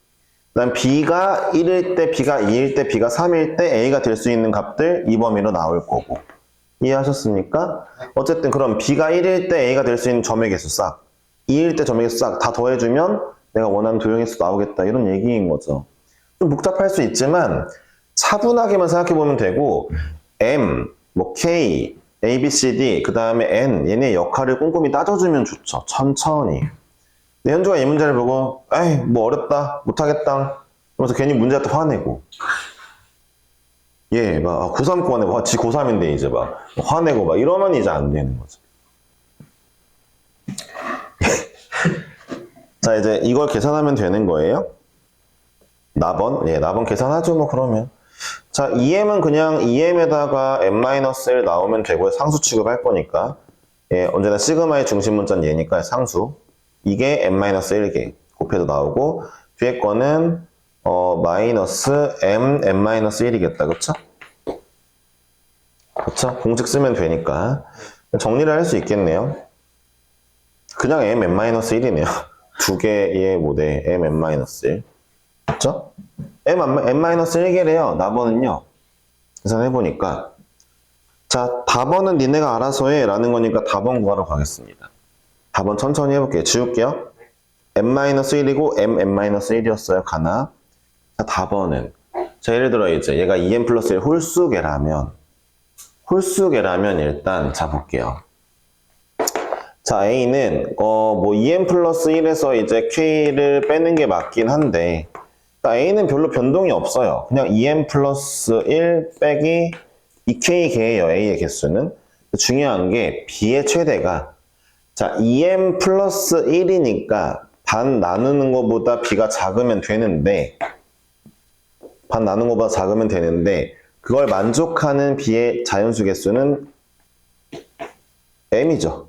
그 다음 B가 1일 때, B가 2일 때, B가 3일 때 A가 될 수 있는 값들 이 범위로 나올 거고 이해하셨습니까? 어쨌든 그럼 B가 1일 때 A가 될 수 있는 점의 개수 싹 2일 때 점의 개수 싹 다 더해주면 내가 원하는 도형의 수 나오겠다 이런 얘기인 거죠. 좀 복잡할 수 있지만 차분하게만 생각해 보면 되고 M, 뭐 K, A, B, C, D 그 다음에 N 얘네 역할을 꼼꼼히 따져주면 좋죠. 천천히. 근데 현주가 이 문제를 보고 에이 뭐 어렵다 못하겠다 그러면서 괜히 문제한테 화내고 막 고3 거 화내고 지 고3인데 이제 막 화내고 막 이러면 이제 안 되는 거죠. 자 이제 이걸 계산하면 되는 거예요. 나번 계산하죠 뭐 그러면. 자 2m은 그냥 2m에다가 m-1 나오면 되고요. 상수 취급할 거니까 언제나 시그마의 중심 문자는 얘니까 상수 이게 m-1개 곱해도 나오고 뒤에 거는 마이너스 m-1이겠다. 그쵸? 그쵸? 공식 쓰면 되니까 정리를 할 수 있겠네요. 그냥 m-1이네요. 두 개의 모델 m-1 그쵸? m-1개래요. 나번은요. 계산해보니까 자 답번은 니네가 알아서 해 라는 거니까 답번 구하러 가겠습니다. 답번 천천히 해볼게요. 지울게요. m-1이고 m-1이었어요. 가나. 자 답번은 자 예를 들어 이제 얘가 2m 플러스 1 홀수계라면 일단 자 볼게요. 자 A는 뭐 2m 플러스 1에서 이제 K를 빼는 게 맞긴 한데 A는 별로 변동이 없어요. 그냥 2m 플러스 1 빼기 이 K개예요, A의 개수는. 중요한 게 B의 최대가 자 2m 플러스 1이니까 반 나누는 것보다 B가 작으면 되는데 반 나누는 것보다 작으면 되는데 그걸 만족하는 B의 자연수 개수는 M이죠.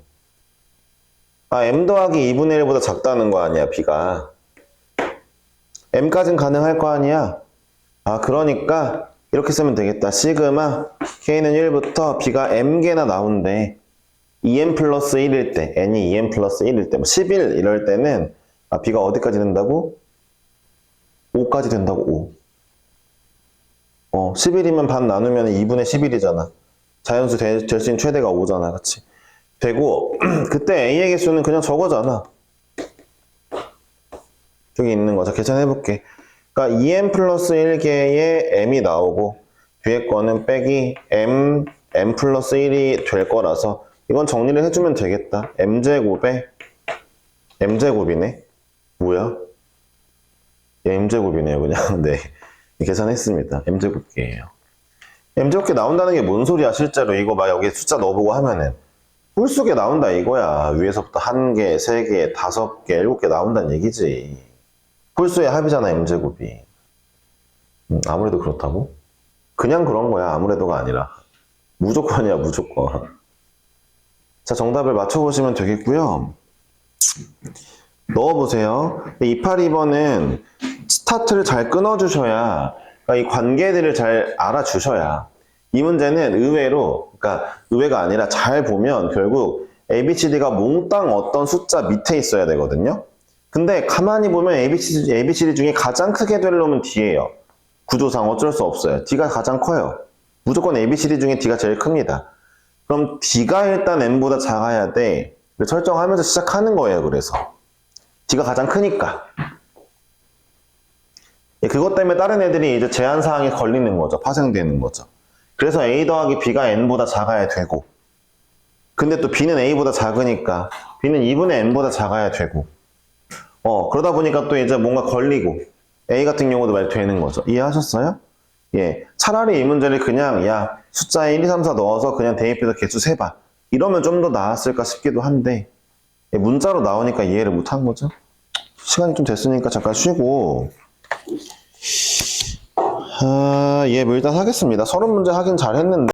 아, M 더하기 2분의 1보다 작다는 거 아니야, B가. M까진 가능할 거 아니야. 아, 그러니까 이렇게 쓰면 되겠다. 시그마 K는 1부터 B가 M개나 나온대. 2M 플러스 1일 때, N이 2M 플러스 1일 때, 뭐 11 이럴 때는 아, B가 어디까지 된다고? 5까지 된다고, 5. 11이면 반 나누면 2분의 11이잖아. 자연수 될 수 있는 최대가 5잖아. 그치? 되고, 그때 A의 개수는 그냥 저거잖아. 저기 있는 거. 자, 계산해볼게. 그러니까 2M 플러스 1개의 M이 나오고, 뒤에 거는 빼기 M 플러스 1이 될 거라서, 이건 정리를 해주면 되겠다. M제곱에, M제곱이네. 뭐야? M제곱이네요, 그냥. 네. 계산했습니다. M제곱계예요. M제곱계 나온다는 게 뭔 소리야, 실제로. 이거 막 여기 숫자 넣어보고 하면은. 홀수계 나온다 이거야. 위에서부터 1개, 3개, 5개, 7개 나온다는 얘기지. 홀수의 합이잖아, M제곱이. 아무래도 그렇다고? 그냥 그런 거야, 아무래도가 아니라. 무조건이야, 무조건. 자, 정답을 맞춰보시면 되겠고요. 넣어보세요. 282번은 스타트를 잘 끊어주셔야, 그러니까 이 관계들을 잘 알아주셔야. 이 문제는 의외로, 그러니까 의외가 아니라 잘 보면 결국 ABCD가 몽땅 어떤 숫자 밑에 있어야 되거든요. 근데 가만히 보면 ABCD 중에 가장 크게 될 놈은 D예요. 구조상 어쩔 수 없어요. D가 가장 커요. 무조건 ABCD 중에 D가 제일 큽니다. 그럼 D가 일단 M보다 작아야 돼. 설정하면서 시작하는 거예요, 그래서. D가 가장 크니까. 그것 때문에 다른 애들이 이제 제한사항에 걸리는 거죠. 파생되는 거죠. 그래서 A 더하기 B가 N보다 작아야 되고, 근데 또 B는 A보다 작으니까 B는 2분의 N보다 작아야 되고, 그러다 보니까 또 이제 뭔가 걸리고, A 같은 경우도 말 되는 거죠. 이해하셨어요? 예. 차라리 이 문제를 그냥, 야, 숫자에 1, 2, 3, 4 넣어서 그냥 대입해서 개수 세봐. 이러면 좀 더 나았을까 싶기도 한데, 문자로 나오니까 이해를 못 한 거죠? 시간이 좀 됐으니까 잠깐 쉬고, 예, 뭐 일단 하겠습니다. 30문제 하긴 잘 했는데,